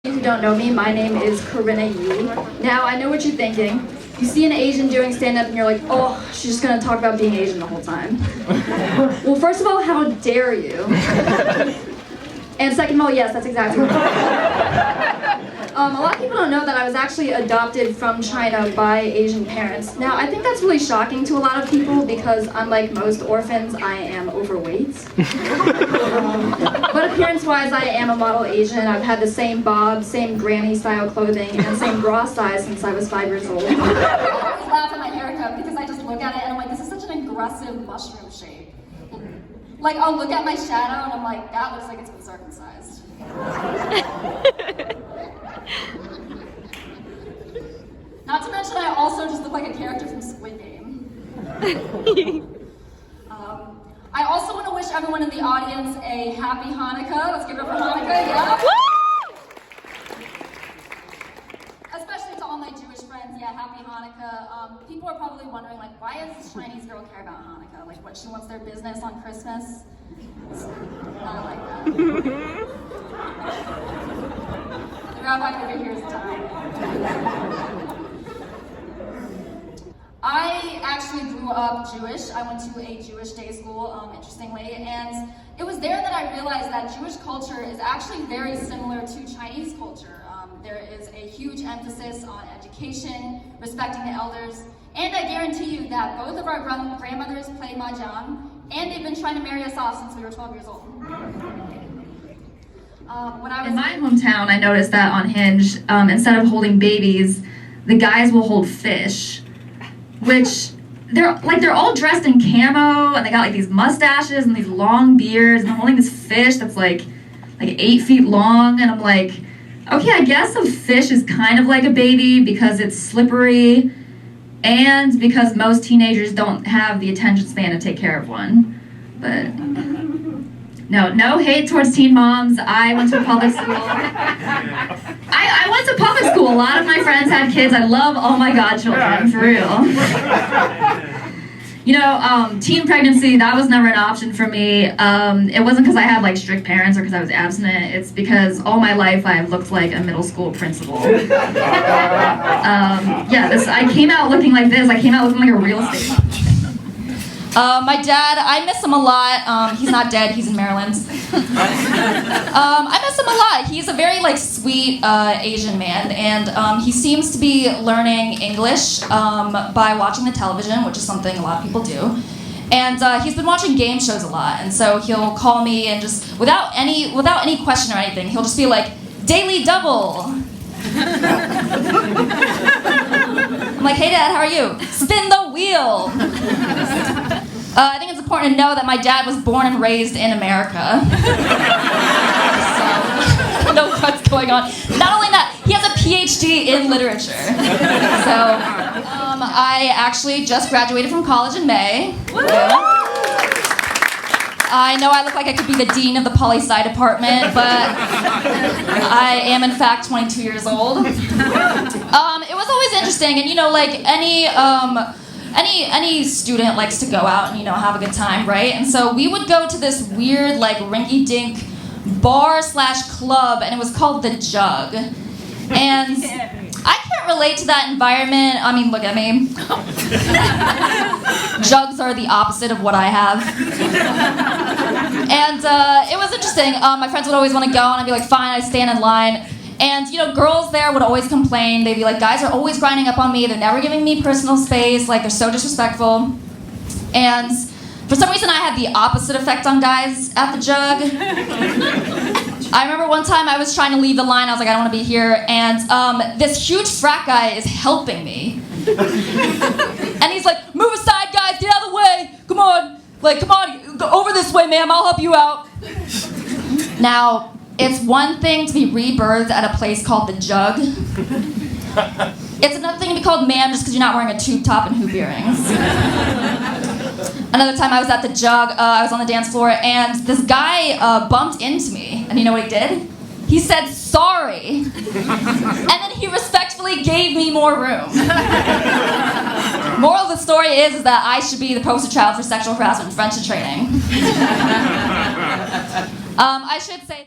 If you don't know me, my name is Corinna Yee. Now, I know what you're thinking. You see an Asian doing stand-up and you're like, oh, she's just gonna talk about being Asian the whole time. Well, first of all, how dare you? And second of all, yes, that's exactly what a lot of people don't know that I was actually adopted from China by Asian parents. Now, I think that's really shocking to a lot of people because unlike most orphans, I am overweight. But appearance-wise, I am a model Asian. I've had the same bob, same granny-style clothing, and same bra size since I was 5 years old. I always laugh at my haircut because I just look at it and I'm like, this is such an aggressive mushroom shape. Like, I'll look at my shadow and I'm like, that looks like it's been circumcised. Not to mention, I also just look like a character from Squid Game. I also want to wish everyone in the audience a happy Hanukkah. Let's give it up for Hanukkah, yeah? Especially to all my Jewish friends, yeah, happy Hanukkah. People are probably wondering, like, why does this Chinese girl care about Hanukkah? Like, what, she wants their business on Christmas? Not like that. The rabbi over here is dying. I actually grew up Jewish. I went to a Jewish day school, interestingly, and it was there that I realized that Jewish culture is actually very similar to Chinese culture. There is a huge emphasis on education, respecting the elders, and I guarantee you that both of our grandmothers play mahjong, and they've been trying to marry us off since we were 12 years old. In my hometown, I noticed that on Hinge, instead of holding babies, the guys will hold fish. Which, they're all dressed in camo, and they got like these mustaches and these long beards, and they're holding this fish that's like 8 feet long, and I'm like, okay, I guess a fish is kind of like a baby because it's slippery, and because most teenagers don't have the attention span to take care of one. But no hate towards teen moms. I went to a public school. I went to public school. A lot of my friends had kids. I love all my godchildren, for real. You know, teen pregnancy, that was never an option for me. It wasn't because I had like strict parents or because I was abstinent. It's because all my life I've looked like a middle school principal. I came out looking like this. I came out looking like a real estate agent. My dad, I miss him a lot. He's not dead, he's in Maryland. I miss him a lot. He's a very sweet Asian man, and he seems to be learning English by watching the television, which is something a lot of people do. And he's been watching game shows a lot, and so he'll call me and just, without any question or anything, he'll just be like, "Daily double." I'm like, "Hey Dad, how are you?" "Spin the wheel." I think it's important to know that my dad was born and raised in America. So, I don't know what's going on. Not only that, he has a PhD in literature. So, I actually just graduated from college in May. I know I look like I could be the dean of the poli-sci department, but I am in fact 22 years old. It was always interesting, and any student likes to go out and have a good time, right? And so we would go to this weird rinky-dink bar/club, and it was called The Jug. And I can't relate to that environment. I mean, look at me. Jugs are the opposite of what I have. And it was interesting. My friends would always want to go, and I'd be like, fine, I stand in line. And, girls there would always complain. They'd be like, guys are always grinding up on me. They're never giving me personal space. They're so disrespectful. And for some reason, I had the opposite effect on guys at The Jug. I remember one time I was trying to leave the line. I was like, I don't want to be here. And this huge frat guy is helping me. And he's like, move aside, guys. Get out of the way. Come on. Come on. Go over this way, ma'am. I'll help you out. Now, it's one thing to be rebirthed at a place called The Jug. It's another thing to be called ma'am just because you're not wearing a tube top and hoop earrings. Another time I was at The Jug, I was on the dance floor, and this guy bumped into me. And you know what he did? He said, sorry. And then he respectfully gave me more room. Moral of the story is that I should be the poster child for sexual harassment and friendship training. I should say